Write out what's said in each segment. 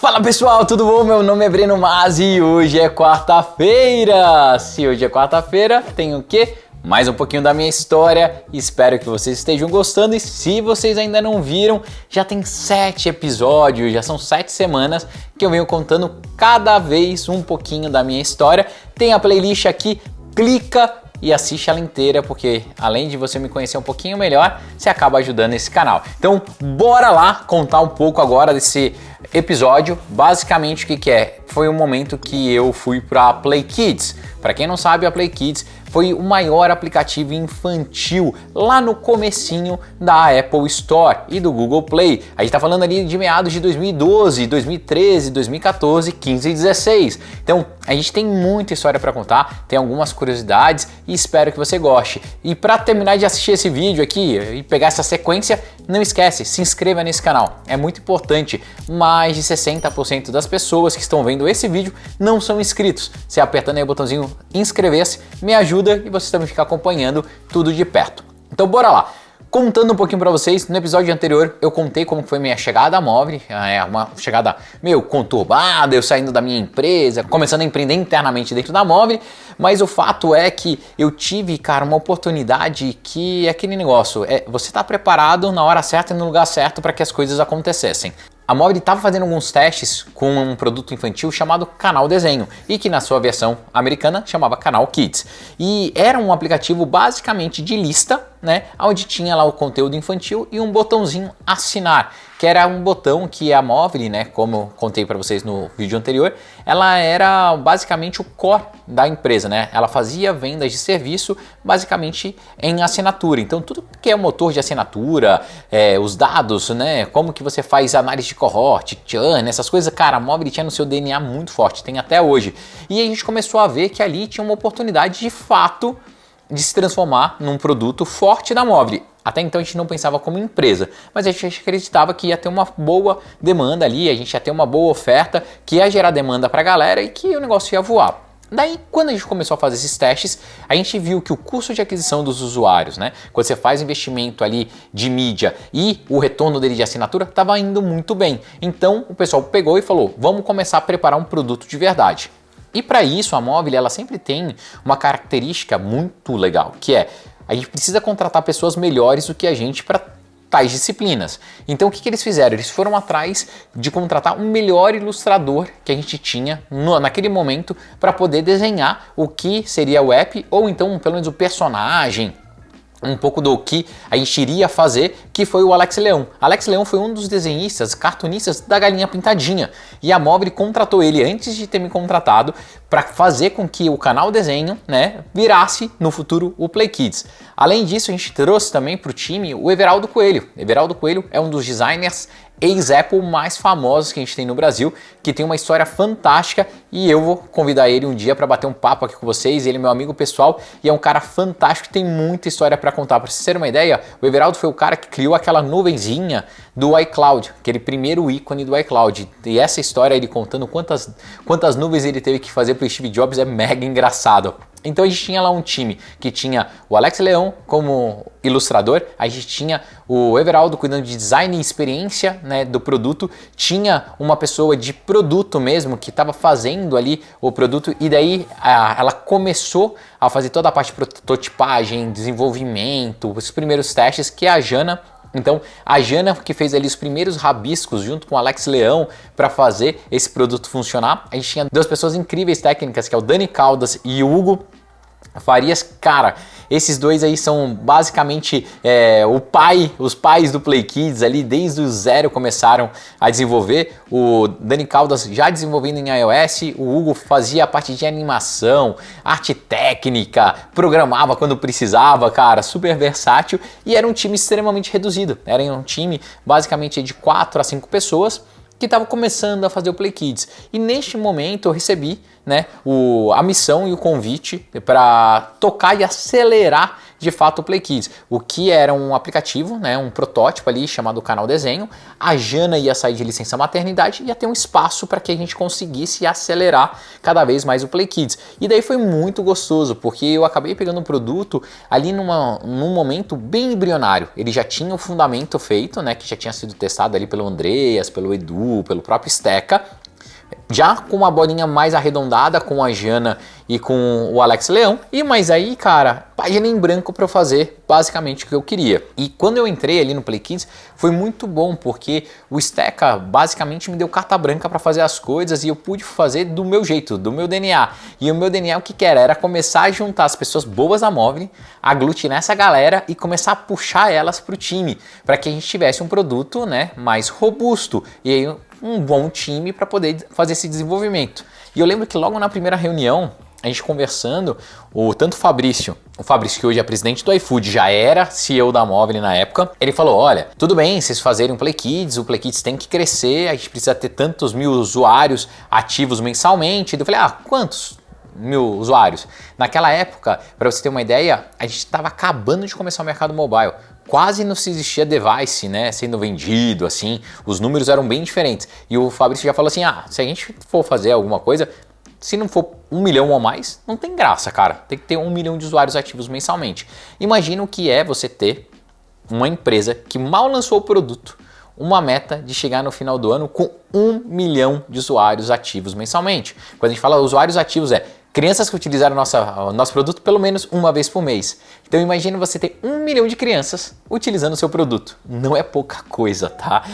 Fala pessoal, tudo bom? Meu nome é Breno Masi e hoje é quarta-feira. Se hoje é quarta-feira, tem o quê? Mais um pouquinho da minha história. Espero que vocês estejam gostando e se vocês ainda não viram, já tem 7 episódios, já são 7 semanas que eu venho contando cada vez um pouquinho da minha história. Tem a playlist aqui, clica e assiste ela inteira, porque além de você me conhecer um pouquinho melhor, você acaba ajudando esse canal. Então, bora lá contar um pouco agora desse episódio. Basicamente, o que é? Foi um momento que eu fui para Play Kids. Para quem não sabe, a Play Kids foi o maior aplicativo infantil lá no comecinho da Apple Store e do Google Play. A gente tá falando ali de meados de 2012, 2013, 2014, 15 e 16. Então, a gente tem muita história para contar, tem algumas curiosidades e espero que você goste. E para terminar de assistir esse vídeo aqui e pegar essa sequência, não esquece, se inscreva nesse canal. É muito importante. Mais de 60% das pessoas que estão vendo esse vídeo não são inscritos. Você apertando aí o botãozinho inscrever-se, me ajuda e você também fica acompanhando tudo de perto. Então bora lá. Contando um pouquinho para vocês, no episódio anterior eu contei como foi minha chegada à Movile, uma chegada meio conturbada, eu saindo da minha empresa, começando a empreender internamente dentro da Movile, mas o fato é que eu tive, cara, uma oportunidade que é aquele negócio, você tá preparado na hora certa e no lugar certo para que as coisas acontecessem. A Movile estava fazendo alguns testes com um produto infantil chamado Canal Desenho e que na sua versão americana chamava Canal Kids. E era um aplicativo basicamente de lista, né, onde tinha lá o conteúdo infantil e um botãozinho assinar, que era um botão que a Movile, né, como eu contei para vocês no vídeo anterior, ela era basicamente o core da empresa, né? Ela fazia vendas de serviço basicamente em assinatura. Então tudo que é o motor de assinatura, os dados, né, como que você faz análise de cohort, churn, essas coisas, cara, a Movile tinha no seu DNA muito forte, tem até hoje. E a gente começou a ver que ali tinha uma oportunidade de fato de se transformar num produto forte da Movile. Até então a gente não pensava como empresa, mas a gente acreditava que ia ter uma boa demanda ali, a gente ia ter uma boa oferta, que ia gerar demanda para a galera e que o negócio ia voar. Daí, quando a gente começou a fazer esses testes, a gente viu que o custo de aquisição dos usuários, né, quando você faz investimento ali de mídia e o retorno dele de assinatura, estava indo muito bem. Então o pessoal pegou e falou, vamos começar a preparar um produto de verdade. E para isso a Movile ela sempre tem uma característica muito legal, que é a gente precisa contratar pessoas melhores do que a gente para tais disciplinas. Então o que eles fizeram? Eles foram atrás de contratar um melhor ilustrador que a gente tinha naquele momento para poder desenhar o que seria o app ou então pelo menos o personagem, um pouco do que a gente iria fazer, que foi o Alex Leão. Alex Leão foi um dos desenhistas, cartunistas da Galinha Pintadinha e a Movile contratou ele antes de ter me contratado para fazer com que o Canal Desenho, né, virasse no futuro o Play Kids. Além disso, a gente trouxe também para o time o Everaldo Coelho. Everaldo Coelho é um dos designers ex-Apple mais famosos que a gente tem no Brasil, que tem uma história fantástica e eu vou convidar ele um dia para bater um papo aqui com vocês. Ele é meu amigo pessoal e é um cara fantástico, tem muita história para contar. Para vocês terem uma ideia, o Everaldo foi o cara que criou aquela nuvenzinha do iCloud, aquele primeiro ícone do iCloud. E essa história, ele contando quantas nuvens ele teve que fazer para o Steve Jobs, é mega engraçado. Então a gente tinha lá um time que tinha o Alex Leão como ilustrador, a gente tinha o Everaldo cuidando de design e experiência, né, do produto, tinha uma pessoa de produto mesmo que estava fazendo ali o produto e daí ela começou a fazer toda a parte de prototipagem, desenvolvimento, os primeiros testes, que é a Jana. Então, a Jana que fez ali os primeiros rabiscos junto com o Alex Leão para fazer esse produto funcionar. A gente tinha duas pessoas incríveis técnicas, que é o Dani Caldas e o Hugo Farias. Cara, esses dois aí são basicamente os pais do Play Kids ali, desde o zero começaram a desenvolver. O Dani Caldas já desenvolvendo em iOS, o Hugo fazia a parte de animação, arte técnica, programava quando precisava, cara, super versátil e era um time extremamente reduzido. Era um time basicamente de 4 a 5 pessoas que estava começando a fazer o Play Kids. E neste momento eu recebi, né, a missão e o convite para tocar e acelerar de fato o Play Kids, o que era um aplicativo, né, um protótipo ali chamado Canal Desenho. A Jana ia sair de licença maternidade e ia ter um espaço para que a gente conseguisse acelerar cada vez mais o Play Kids. E daí foi muito gostoso, porque eu acabei pegando um produto ali num momento bem embrionário. Ele já tinha o fundamento feito, né, que já tinha sido testado ali pelo Andreas, pelo Edu, pelo próprio Steca, já com uma bolinha mais arredondada com a Jana e com o Alex Leão. E mas aí, cara, página em branco para eu fazer basicamente o que eu queria. E quando eu entrei ali no Play Kids, foi muito bom, porque o Steca basicamente me deu carta branca para fazer as coisas e eu pude fazer do meu jeito, do meu DNA. E o meu DNA o que era? Era começar a juntar as pessoas boas da Movile, aglutinar essa galera e começar a puxar elas para o time, para que a gente tivesse um produto, né, mais robusto. E aí um bom time para poder fazer esse desenvolvimento. E eu lembro que logo na primeira reunião, a gente conversando, tanto o Fabrício que hoje é presidente do iFood, já era CEO da Movile na época, ele falou, olha, tudo bem vocês fazerem um Play Kids, o Play Kids tem que crescer, a gente precisa ter tantos mil usuários ativos mensalmente. Eu falei, quantos mil usuários? Naquela época, para você ter uma ideia, a gente estava acabando de começar o mercado mobile. Quase não se existia device, né, sendo vendido, assim, os números eram bem diferentes. E o Fabrício já falou assim, se a gente for fazer alguma coisa, se não for 1 milhão ou mais, não tem graça, cara. Tem que ter 1 milhão de usuários ativos mensalmente. Imagina o que é você ter uma empresa que mal lançou o produto, uma meta de chegar no final do ano com 1 milhão de usuários ativos mensalmente. Quando a gente fala usuários ativos, crianças que utilizaram o nosso produto pelo menos uma vez por mês. Então imagine você ter 1 milhão de crianças utilizando o seu produto. Não é pouca coisa, tá?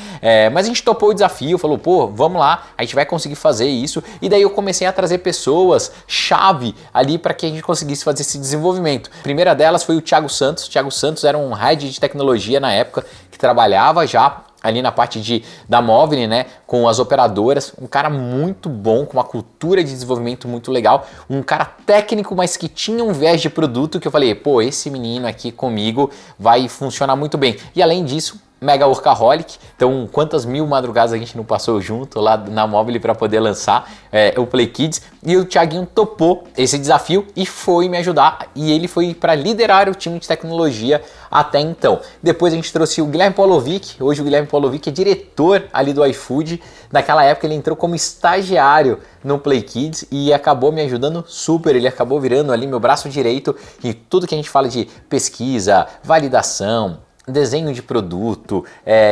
Mas a gente topou o desafio, falou, vamos lá, a gente vai conseguir fazer isso. E daí eu comecei a trazer pessoas chave ali para que a gente conseguisse fazer esse desenvolvimento. A primeira delas foi o Thiago Santos. O Thiago Santos era um head de tecnologia na época, que trabalhava já ali na parte da Movile, né, com as operadoras, um cara muito bom, com uma cultura de desenvolvimento muito legal, um cara técnico, mas que tinha um viés de produto que eu falei, esse menino aqui comigo vai funcionar muito bem. E além disso, mega workaholic, então quantas mil madrugadas a gente não passou junto lá na Movile para poder lançar o Play Kids, e o Thiaguinho topou esse desafio e foi me ajudar, e ele foi para liderar o time de tecnologia até então. Depois a gente trouxe o Guilherme Polovic. Hoje o Guilherme Polovic é diretor ali do iFood. Naquela época ele entrou como estagiário no Play Kids e acabou me ajudando super. Ele acabou virando ali meu braço direito em tudo que a gente fala de pesquisa, validação, desenho de produto,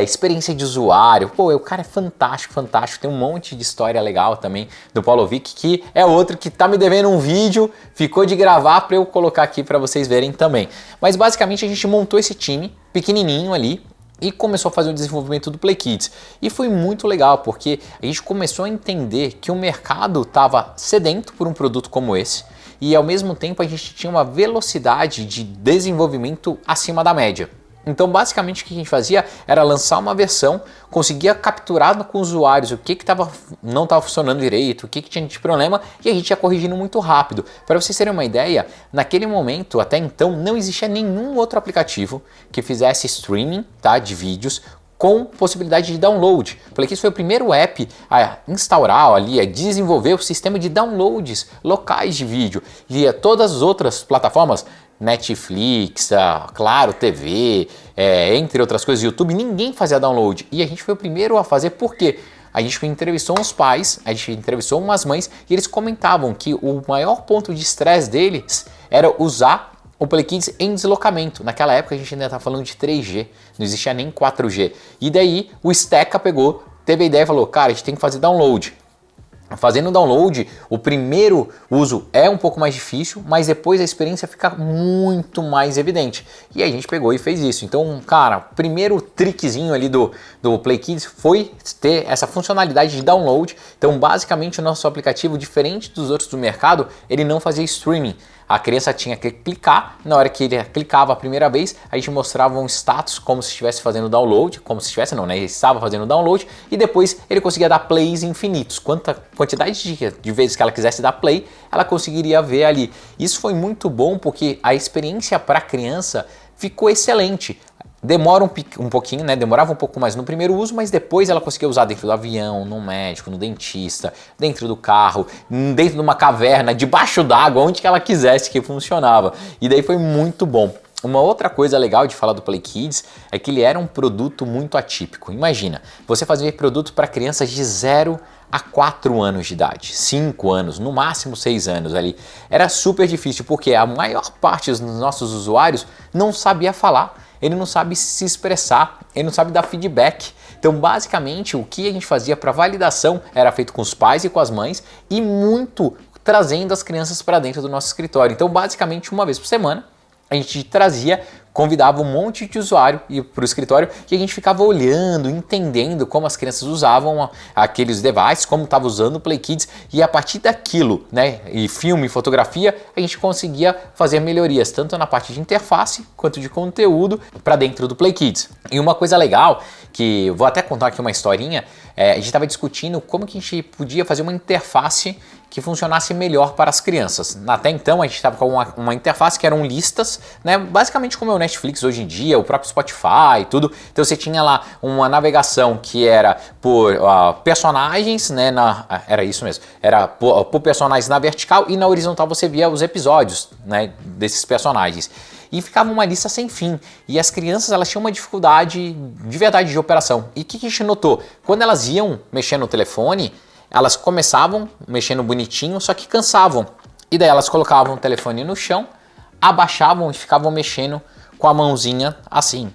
experiência de usuário. O cara é fantástico, fantástico. Tem um monte de história legal também do Polovic, que é outro que tá me devendo um vídeo, ficou de gravar para eu colocar aqui para vocês verem também. Mas basicamente a gente montou esse time pequenininho ali e começou a fazer o desenvolvimento do Play Kids. E foi muito legal, porque a gente começou a entender que o mercado estava sedento por um produto como esse, e ao mesmo tempo a gente tinha uma velocidade de desenvolvimento acima da média. Então basicamente o que a gente fazia era lançar uma versão, conseguia capturar com os usuários o que não estava funcionando direito, o que tinha de problema, e a gente ia corrigindo muito rápido. Para vocês terem uma ideia, naquele momento, até então, não existia nenhum outro aplicativo que fizesse streaming, tá, de vídeos com possibilidade de download. O Play Kids foi o primeiro app a instaurar ali, a desenvolver o sistema de downloads locais de vídeo. E todas as outras plataformas, Netflix, Claro TV, entre outras coisas, YouTube, ninguém fazia download. E a gente foi o primeiro a fazer. Por quê? A gente entrevistou uns pais, a gente entrevistou umas mães e eles comentavam que o maior ponto de estresse deles era usar o Play Kids em deslocamento. Naquela época a gente ainda estava falando de 3G, não existia nem 4G. E daí o Steca pegou, teve a ideia e falou, cara, a gente tem que fazer download. Fazendo download, o primeiro uso é um pouco mais difícil, mas depois a experiência fica muito mais evidente. E a gente pegou e fez isso. Então, cara, o primeiro trickzinho ali do Play Kids foi ter essa funcionalidade de download. Então, basicamente, o nosso aplicativo, diferente dos outros do mercado, ele não fazia streaming. A criança tinha que clicar, na hora que ele clicava a primeira vez, a gente mostrava um status como se estivesse fazendo download, como se estivesse não, né? Ele estava fazendo download e depois ele conseguia dar plays infinitos. Quanta quantidade de vezes que ela quisesse dar play, ela conseguiria ver ali. Isso foi muito bom porque a experiência para a criança ficou excelente. Demora um pouquinho, né? Demorava um pouco mais no primeiro uso, mas depois ela conseguia usar dentro do avião, no médico, no dentista, dentro do carro, dentro de uma caverna, debaixo d'água, onde que ela quisesse que funcionava. E daí foi muito bom. Uma outra coisa legal de falar do Play Kids é que ele era um produto muito atípico. Imagina, você fazia produto para crianças de 0 a 4 anos de idade, 5 anos, no máximo 6 anos ali. Era super difícil porque a maior parte dos nossos usuários não sabia falar, ele não sabe se expressar, ele não sabe dar feedback. Então, basicamente, o que a gente fazia para validação era feito com os pais e com as mães e muito trazendo as crianças para dentro do nosso escritório. Então, basicamente, uma vez por semana, a gente trazia, convidava um monte de usuário para o escritório e a gente ficava olhando, entendendo como as crianças usavam aqueles devices, como estava usando o Play Kids, e a partir daquilo, né, e filme, fotografia, a gente conseguia fazer melhorias tanto na parte de interface quanto de conteúdo para dentro do Play Kids. E uma coisa legal, que eu vou até contar aqui uma historinha, a gente estava discutindo como que a gente podia fazer uma interface que funcionasse melhor para as crianças. Até então a gente estava com uma interface que eram listas, né? Basicamente como é o Netflix hoje em dia, o próprio Spotify e tudo. Então você tinha lá uma navegação que era por personagens, né? Era isso mesmo, era por personagens na vertical e na horizontal você via os episódios, né, desses personagens. E ficava uma lista sem fim. E as crianças, elas tinham uma dificuldade de verdade de operação. E o que a gente notou? Quando elas iam mexer no telefone, elas começavam mexendo bonitinho, só que cansavam. E daí elas colocavam o telefone no chão, abaixavam e ficavam mexendo com a mãozinha assim.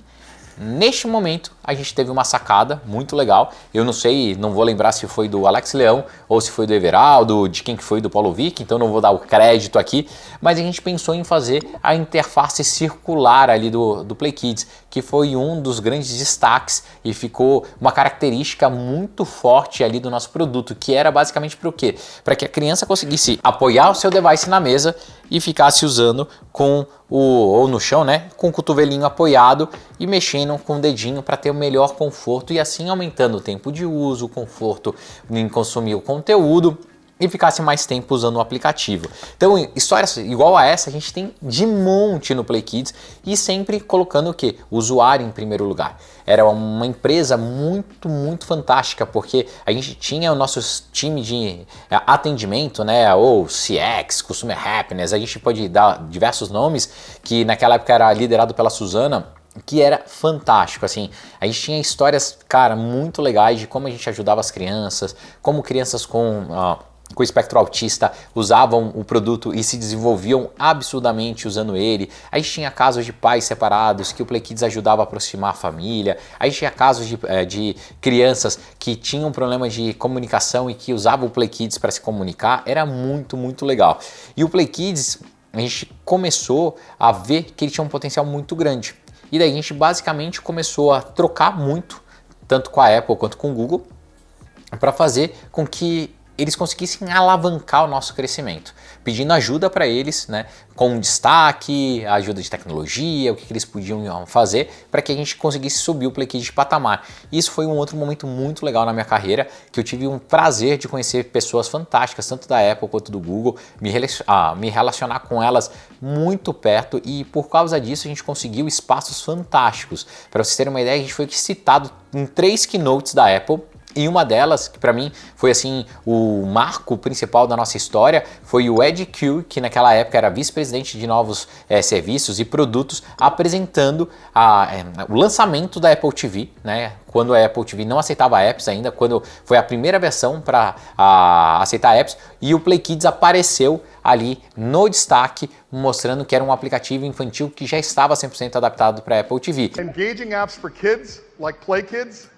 Neste momento, a gente teve uma sacada muito legal. Eu não sei, não vou lembrar se foi do Alex Leão ou se foi do Everaldo, de quem que foi do Paulo Vick, então não vou dar o crédito aqui, mas a gente pensou em fazer a interface circular ali do Play Kids, que foi um dos grandes destaques e ficou uma característica muito forte ali do nosso produto, que era basicamente para o quê? Para que a criança conseguisse apoiar o seu device na mesa e ficasse usando ou no chão, né, com o cotovelinho apoiado e mexendo com o dedinho para ter o melhor conforto e assim aumentando o tempo de uso, o conforto em consumir o conteúdo e ficasse mais tempo usando o aplicativo. Então, histórias igual a essa a gente tem de monte no Play Kids e sempre colocando o quê? O usuário em primeiro lugar. Era uma empresa muito fantástica, porque a gente tinha o nosso time de atendimento, né, ou CX, Customer Happiness, a gente pode dar diversos nomes, que naquela época era liderado pela Suzana, que era fantástico, assim, a gente tinha histórias, cara, muito legais de como a gente ajudava as crianças, como crianças com espectro autista usavam o produto e se desenvolviam absurdamente usando ele. A gente tinha casos de pais separados que o Play Kids ajudava a aproximar a família. A gente tinha casos de crianças que tinham problema de comunicação e que usavam o Play Kids para se comunicar. Era muito legal. E o Play Kids, a gente começou a ver que ele tinha um potencial muito grande. E daí a gente basicamente começou a trocar muito, tanto com a Apple quanto com o Google, para fazer com que eles conseguissem alavancar o nosso crescimento, pedindo ajuda para eles, né, com destaque, ajuda de tecnologia, o que eles podiam fazer para que a gente conseguisse subir o Play Kids de patamar. Isso foi um outro momento muito legal na minha carreira, que eu tive um prazer de conhecer pessoas fantásticas, tanto da Apple quanto do Google, me relacionar com elas muito perto e por causa disso a gente conseguiu espaços fantásticos. Para vocês terem uma ideia, a gente foi citado em 3 keynotes da Apple. E uma delas, que para mim foi assim o marco principal da nossa história, foi o Ed Q, que naquela época era vice-presidente de novos serviços e produtos, apresentando o lançamento da Apple TV, né? Quando a Apple TV não aceitava apps ainda, quando foi a primeira versão para aceitar apps, e o Play Kids apareceu ali no destaque, mostrando que era um aplicativo infantil que já estava 100% adaptado para a Apple TV. Engaging apps for kids, like Play Kids.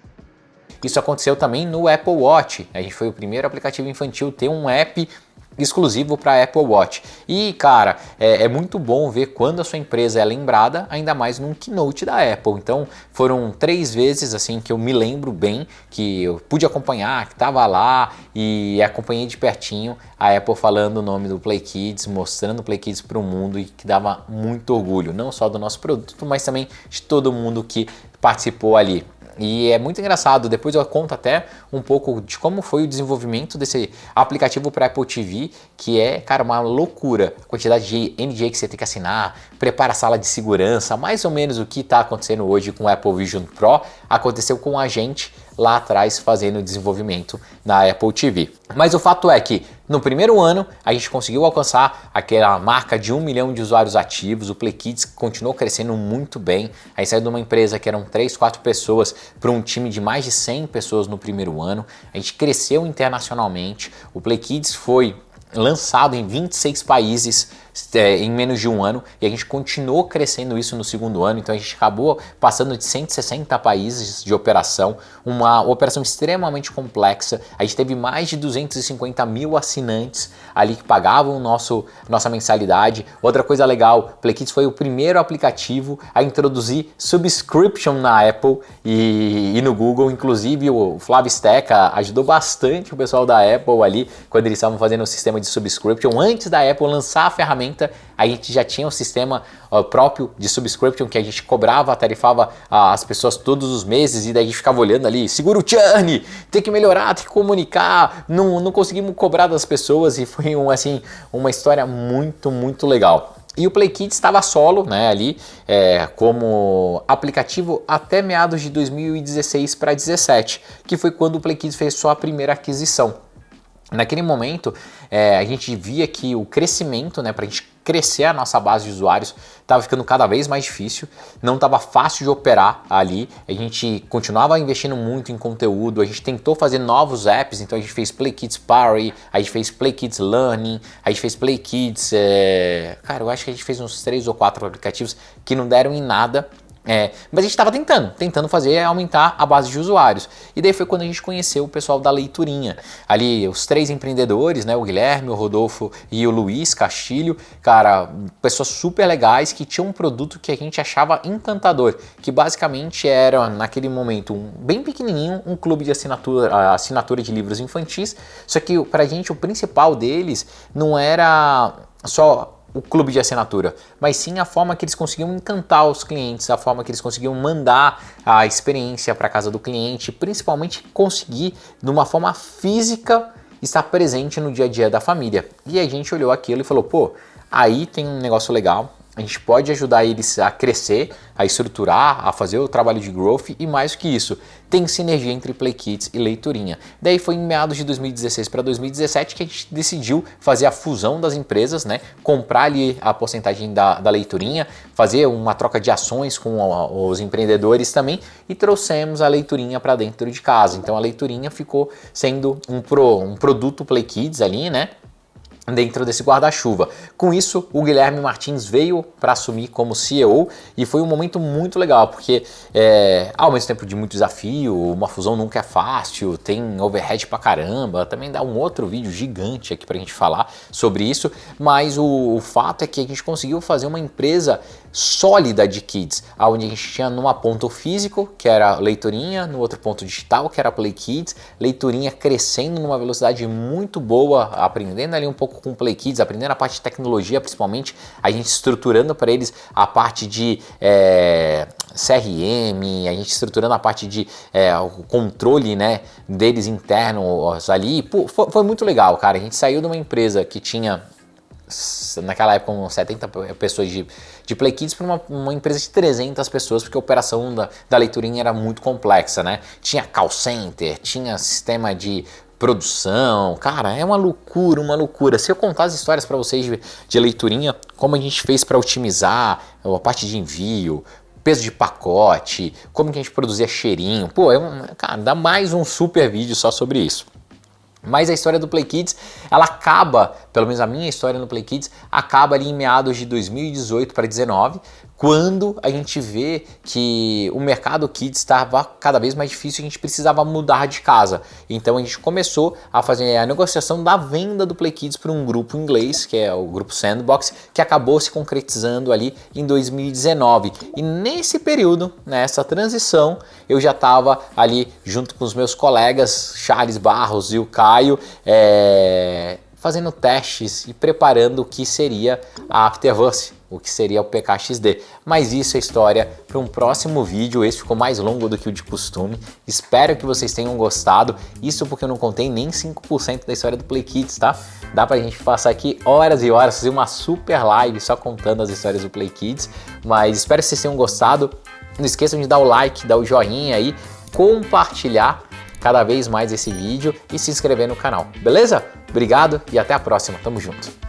Isso aconteceu também no Apple Watch. A gente foi o primeiro aplicativo infantil a ter um app exclusivo para Apple Watch. E cara, é muito bom ver quando a sua empresa é lembrada, ainda mais num keynote da Apple. Então foram 3 vezes assim que eu me lembro bem, que eu pude acompanhar, que estava lá e acompanhei de pertinho a Apple falando o nome do Play Kids, mostrando o Play Kids para o mundo, e que dava muito orgulho, não só do nosso produto, mas também de todo mundo que participou ali. E é muito engraçado, depois eu conto até um pouco de como foi o desenvolvimento desse aplicativo para Apple TV, que é, cara, uma loucura. A quantidade de NDA que você tem que assinar, prepara a sala de segurança, mais ou menos o que está acontecendo hoje com o Apple Vision Pro, aconteceu com a gente lá atrás fazendo desenvolvimento na Apple TV. Mas o fato é que no primeiro ano a gente conseguiu alcançar aquela marca de 1 milhão de usuários ativos, o Play Kids continuou crescendo muito bem, aí saiu de uma empresa que eram 3, 4 pessoas para um time de mais de 100 pessoas no primeiro ano, a gente cresceu internacionalmente, o Play Kids foi lançado em 26 países em menos de um ano e a gente continuou crescendo isso no segundo ano, então a gente acabou passando de 160 países de operação, uma operação extremamente complexa, a gente teve mais de 250 mil assinantes ali que pagavam nossa mensalidade. Outra coisa legal, Play Kids foi o primeiro aplicativo a introduzir subscription na Apple e no Google, inclusive o Flávio Steca ajudou bastante o pessoal da Apple ali quando eles estavam fazendo o sistema de subscription. Antes da Apple lançar a ferramenta, a gente já tinha um sistema próprio de subscription que a gente cobrava, tarifava as pessoas todos os meses e daí a gente ficava olhando ali, segura o churn, tem que melhorar, tem que comunicar, não conseguimos cobrar das pessoas e foi uma história muito legal. E o Play Kids estava solo, né, ali como aplicativo até meados de 2016 para 2017, que foi quando o Play Kids fez sua primeira aquisição. Naquele momento, a gente via que o crescimento, né, para a gente crescer a nossa base de usuários, estava ficando cada vez mais difícil, não estava fácil de operar ali, a gente continuava investindo muito em conteúdo, a gente tentou fazer novos apps, então a gente fez Play Kids Party, a gente fez Play Kids Learning, a gente fez Play Kids, cara, eu acho que a gente fez uns 3 ou 4 aplicativos que não deram em nada. Mas a gente estava tentando fazer aumentar a base de usuários. E daí foi quando a gente conheceu o pessoal da Leiturinha. Ali, os 3 empreendedores, né, o Guilherme, o Rodolfo e o Luiz Castilho, cara, pessoas super legais que tinham um produto que a gente achava encantador, que basicamente era, naquele momento, bem pequenininho, um clube de assinatura de livros infantis, só que pra gente o principal deles não era só o clube de assinatura, mas sim a forma que eles conseguiam encantar os clientes, a forma que eles conseguiam mandar a experiência para casa do cliente, principalmente conseguir, de uma forma física, estar presente no dia a dia da família. E a gente olhou aquilo e falou, pô, aí tem um negócio legal, a gente pode ajudar eles a crescer, a estruturar, a fazer o trabalho de growth e mais do que isso, tem sinergia entre Play Kids e Leiturinha. Daí foi em meados de 2016 para 2017 que a gente decidiu fazer a fusão das empresas, né? Comprar ali a porcentagem da Leiturinha, fazer uma troca de ações com os empreendedores também e trouxemos a Leiturinha para dentro de casa. Então a Leiturinha ficou sendo um produto Play Kids ali, né? Dentro desse guarda-chuva. Com isso, o Guilherme Martins veio para assumir como CEO e foi um momento muito legal, porque ao mesmo tempo de muito desafio, uma fusão nunca é fácil, tem overhead pra caramba, também dá um outro vídeo gigante aqui pra gente falar sobre isso, mas o fato é que a gente conseguiu fazer uma empresa sólida de kids, onde a gente tinha numa ponto físico, que era Leiturinha, no outro ponto digital, que era Play Kids, Leiturinha crescendo numa velocidade muito boa, aprendendo ali um pouco com Play Kids, aprendendo a parte de tecnologia, principalmente a gente estruturando para eles a parte de CRM, a gente estruturando a parte de o controle, né, deles internos ali. Pô, foi muito legal, cara. A gente saiu de uma empresa que tinha naquela época com 70 pessoas de Play Kids para uma empresa de 300 pessoas, porque a operação da Leiturinha era muito complexa, né? Tinha call center, tinha sistema de produção, cara, é uma loucura. Se eu contar as histórias para vocês de Leiturinha, como a gente fez para otimizar a parte de envio, peso de pacote, como que a gente produzia cheirinho, pô, cara, dá mais um super vídeo só sobre isso. Mas a história do Play Kids, ela acaba, pelo menos a minha história no Play Kids, acaba ali em meados de 2018 para 2019, quando a gente vê que o mercado Kids estava cada vez mais difícil e a gente precisava mudar de casa. Então a gente começou a fazer a negociação da venda do Play Kids para um grupo inglês, que é o grupo Sandbox, que acabou se concretizando ali em 2019. E nesse período, nessa transição, eu já estava ali junto com os meus colegas, Charles Barros e o Caio, fazendo testes e preparando o que seria a Afterverse, o que seria o PKXD. Mas isso é história para um próximo vídeo. Esse ficou mais longo do que o de costume. Espero que vocês tenham gostado. Isso porque eu não contei nem 5% da história do Play Kids, tá? Dá pra gente passar aqui horas e horas, fazer uma super live só contando as histórias do Play Kids. Mas espero que vocês tenham gostado. Não esqueçam de dar o like, dar o joinha aí, compartilhar cada vez mais esse vídeo e se inscrever no canal, beleza? Obrigado e até a próxima, tamo junto!